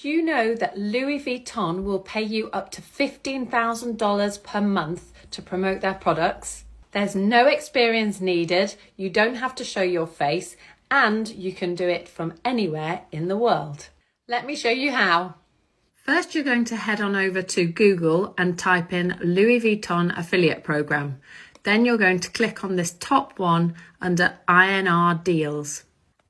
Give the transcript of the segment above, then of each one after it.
you know that Louis Vuitton will pay you up to $15,000 per month to promote their products? There's no experience needed, you don't have to show your face, and you can do it from anywhere in the world. Let me show you how. First, you're going to head on over to Google and type in Louis Vuitton affiliate program. Then you're going to click on this top one under INR deals.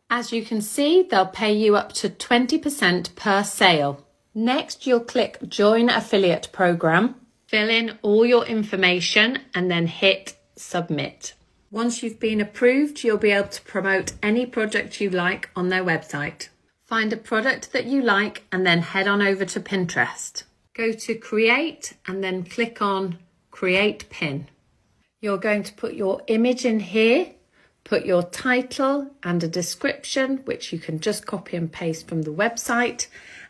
As you can see, they'll pay you up to 20% per sale. Next, you'll click Join Affiliate Program, fill in all your information and then hit Submit. Once you've been approved, you'll be able to promote any product you like on their website. Find a product that you like and then head on over to Pinterest. Go to Create and then click on Create Pin. You're going to put your image in here. Put your title and a description, which you can just copy and paste from the website.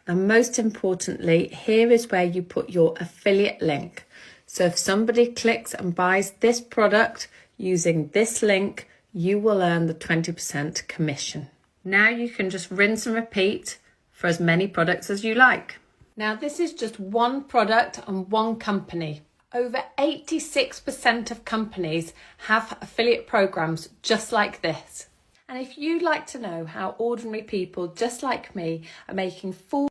And most importantly, here is where you put your affiliate link. So if somebody clicks and buys this product using this link, you will earn the 20% commission. Now you can just rinse and repeat for as many products as you like. Now this is just one product and one company. Over 86% of companies have affiliate programs just like this. And if you'd like to know how ordinary people just like me are making full